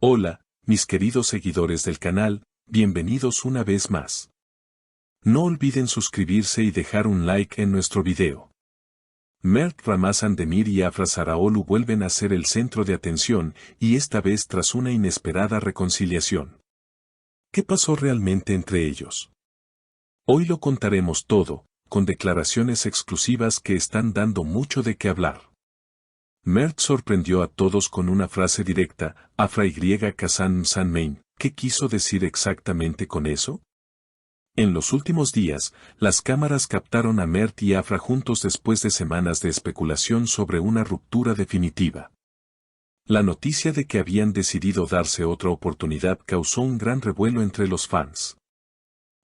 Hola, mis queridos seguidores del canal, bienvenidos una vez más. No olviden suscribirse y dejar un like en nuestro video. Mert Ramazan Demir y Afra Saraaolu vuelven a ser el centro de atención, y esta vez tras una inesperada reconciliación. ¿Qué pasó realmente entre ellos? Hoy lo contaremos todo, con declaraciones exclusivas que están dando mucho de qué hablar. Mert sorprendió a todos con una frase directa: Afra y Kazan Sanmein. ¿Qué quiso decir exactamente con eso? En los últimos días, las cámaras captaron a Mert y Afra juntos después de semanas de especulación sobre una ruptura definitiva. La noticia de que habían decidido darse otra oportunidad causó un gran revuelo entre los fans.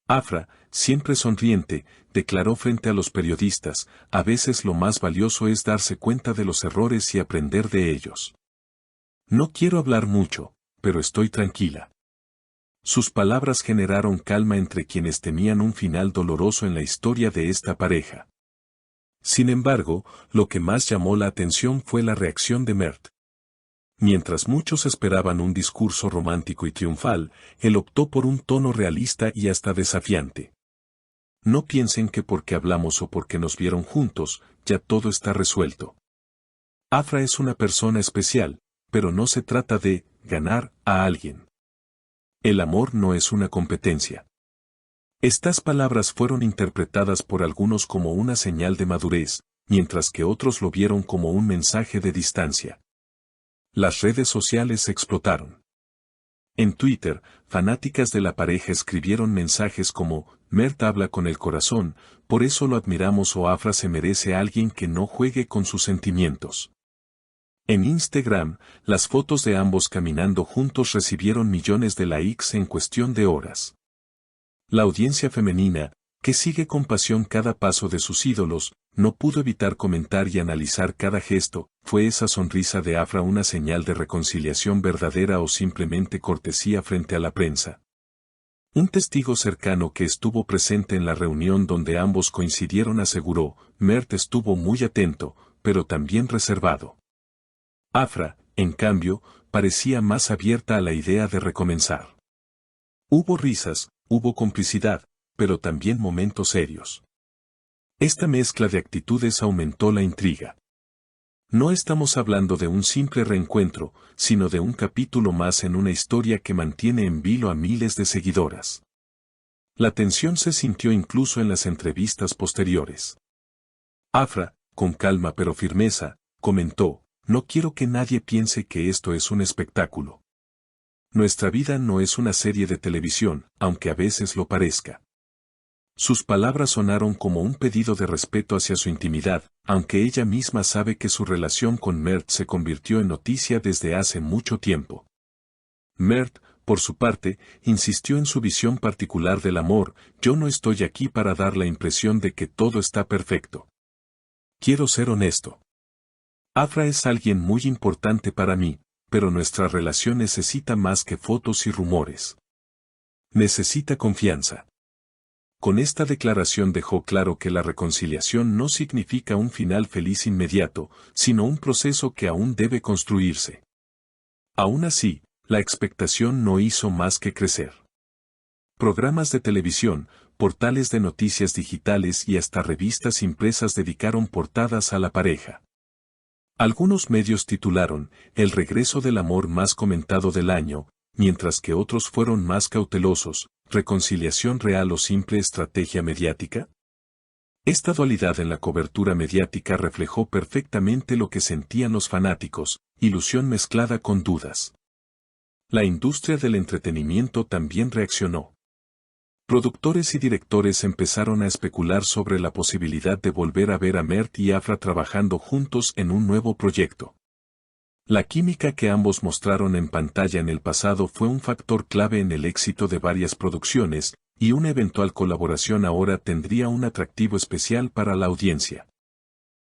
Afra, siempre sonriente, declaró frente a los periodistas: a veces lo más valioso es darse cuenta de los errores y aprender de ellos. No quiero hablar mucho, pero estoy tranquila. Sus palabras generaron calma entre quienes temían un final doloroso en la historia de esta pareja. Sin embargo, lo que más llamó la atención fue la reacción de Mert. Mientras muchos esperaban un discurso romántico y triunfal, él optó por un tono realista y hasta desafiante. No piensen que porque hablamos o porque nos vieron juntos, ya todo está resuelto. Afra es una persona especial, pero no se trata de ganar a alguien. El amor no es una competencia. Estas palabras fueron interpretadas por algunos como una señal de madurez, mientras que otros lo vieron como un mensaje de distancia. Las redes sociales explotaron. En Twitter, fanáticas de la pareja escribieron mensajes como: Mert habla con el corazón, por eso lo admiramos, o Afra se merece a alguien que no juegue con sus sentimientos. En Instagram, las fotos de ambos caminando juntos recibieron millones de likes en cuestión de horas. La audiencia femenina, que sigue con pasión cada paso de sus ídolos, no pudo evitar comentar y analizar cada gesto. ¿Fue esa sonrisa de Afra una señal de reconciliación verdadera o simplemente cortesía frente a la prensa? Un testigo cercano que estuvo presente en la reunión donde ambos coincidieron aseguró: Mert estuvo muy atento, pero también reservado. Afra, en cambio, parecía más abierta a la idea de recomenzar. Hubo risas, hubo complicidad, pero también momentos serios. Esta mezcla de actitudes aumentó la intriga. No estamos hablando de un simple reencuentro, sino de un capítulo más en una historia que mantiene en vilo a miles de seguidoras. La tensión se sintió incluso en las entrevistas posteriores. Afra, con calma pero firmeza, comentó: no quiero que nadie piense que esto es un espectáculo. Nuestra vida no es una serie de televisión, aunque a veces lo parezca. Sus palabras sonaron como un pedido de respeto hacia su intimidad, aunque ella misma sabe que su relación con Mert se convirtió en noticia desde hace mucho tiempo. Mert, por su parte, insistió en su visión particular del amor: yo no estoy aquí para dar la impresión de que todo está perfecto. Quiero ser honesto. Afra es alguien muy importante para mí, pero nuestra relación necesita más que fotos y rumores. Necesita confianza. Con esta declaración dejó claro que la reconciliación no significa un final feliz inmediato, sino un proceso que aún debe construirse. Aún así, la expectación no hizo más que crecer. Programas de televisión, portales de noticias digitales y hasta revistas impresas dedicaron portadas a la pareja. Algunos medios titularon: el regreso del amor más comentado del año, mientras que otros fueron más cautelosos: ¿reconciliación real o simple estrategia mediática? Esta dualidad en la cobertura mediática reflejó perfectamente lo que sentían los fanáticos: ilusión mezclada con dudas. La industria del entretenimiento también reaccionó. Productores y directores empezaron a especular sobre la posibilidad de volver a ver a Mert y Afra trabajando juntos en un nuevo proyecto. La química que ambos mostraron en pantalla en el pasado fue un factor clave en el éxito de varias producciones, y una eventual colaboración ahora tendría un atractivo especial para la audiencia.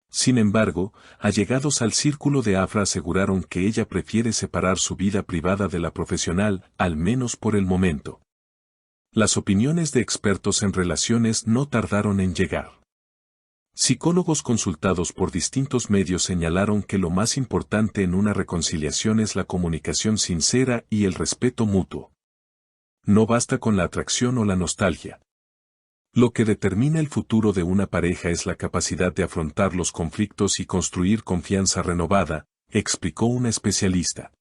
Sin embargo, allegados al círculo de Afra aseguraron que ella prefiere separar su vida privada de la profesional, al menos por el momento. Las opiniones de expertos en relaciones no tardaron en llegar. Psicólogos consultados por distintos medios señalaron que lo más importante en una reconciliación es la comunicación sincera y el respeto mutuo. No basta con la atracción o la nostalgia. Lo que determina el futuro de una pareja es la capacidad de afrontar los conflictos y construir confianza renovada, explicó una especialista.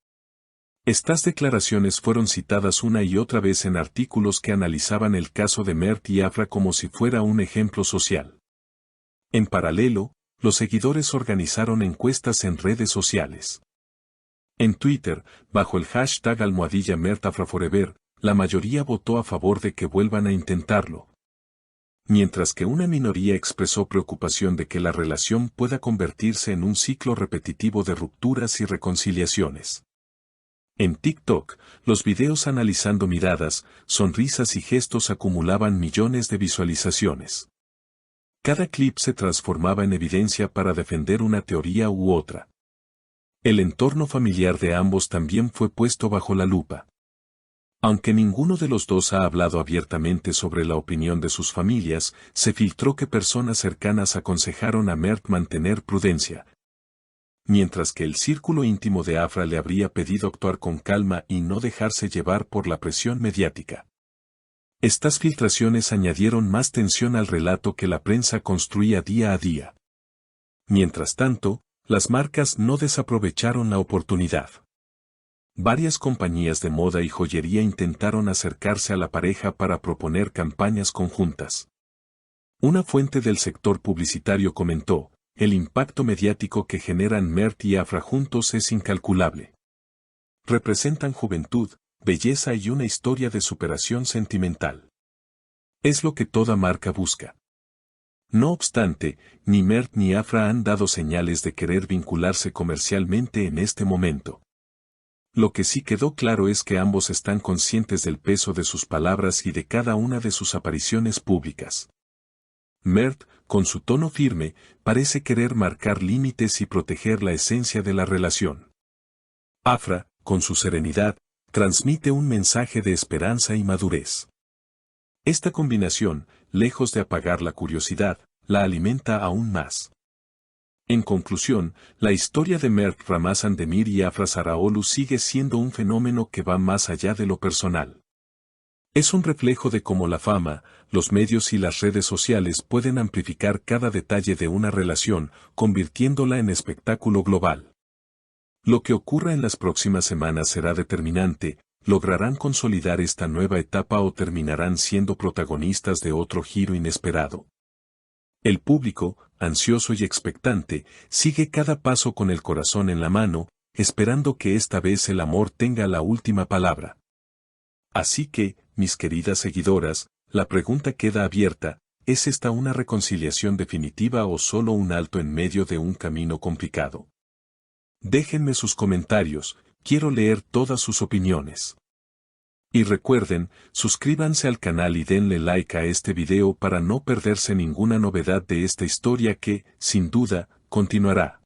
Estas declaraciones fueron citadas una y otra vez en artículos que analizaban el caso de Mert y Afra como si fuera un ejemplo social. En paralelo, los seguidores organizaron encuestas en redes sociales. En Twitter, bajo el hashtag #MertAfraForever, la mayoría votó a favor de que vuelvan a intentarlo, mientras que una minoría expresó preocupación de que la relación pueda convertirse en un ciclo repetitivo de rupturas y reconciliaciones. En TikTok, los videos analizando miradas, sonrisas y gestos acumulaban millones de visualizaciones. Cada clip se transformaba en evidencia para defender una teoría u otra. El entorno familiar de ambos también fue puesto bajo la lupa. Aunque ninguno de los dos ha hablado abiertamente sobre la opinión de sus familias, se filtró que personas cercanas aconsejaron a Mert mantener prudencia, mientras que el círculo íntimo de Afra le habría pedido actuar con calma y no dejarse llevar por la presión mediática. Estas filtraciones añadieron más tensión al relato que la prensa construía día a día. Mientras tanto, las marcas no desaprovecharon la oportunidad. Varias compañías de moda y joyería intentaron acercarse a la pareja para proponer campañas conjuntas. Una fuente del sector publicitario comentó: el impacto mediático que generan Mert y Afra juntos es incalculable. Representan juventud, belleza y una historia de superación sentimental. Es lo que toda marca busca. No obstante, ni Mert ni Afra han dado señales de querer vincularse comercialmente en este momento. Lo que sí quedó claro es que ambos están conscientes del peso de sus palabras y de cada una de sus apariciones públicas. Mert, con su tono firme, parece querer marcar límites y proteger la esencia de la relación. Afra, con su serenidad, transmite un mensaje de esperanza y madurez. Esta combinación, lejos de apagar la curiosidad, la alimenta aún más. En conclusión, la historia de Mert Ramazan-Demir y Afra Zaraoglu sigue siendo un fenómeno que va más allá de lo personal. Es un reflejo de cómo la fama, los medios y las redes sociales pueden amplificar cada detalle de una relación, convirtiéndola en espectáculo global. Lo que ocurra en las próximas semanas será determinante: ¿lograrán consolidar esta nueva etapa o terminarán siendo protagonistas de otro giro inesperado? El público, ansioso y expectante, sigue cada paso con el corazón en la mano, esperando que esta vez el amor tenga la última palabra. Así que, mis queridas seguidoras, la pregunta queda abierta: ¿es esta una reconciliación definitiva o solo un alto en medio de un camino complicado? Déjenme sus comentarios, quiero leer todas sus opiniones. Y recuerden, suscríbanse al canal y denle like a este video para no perderse ninguna novedad de esta historia que, sin duda, continuará.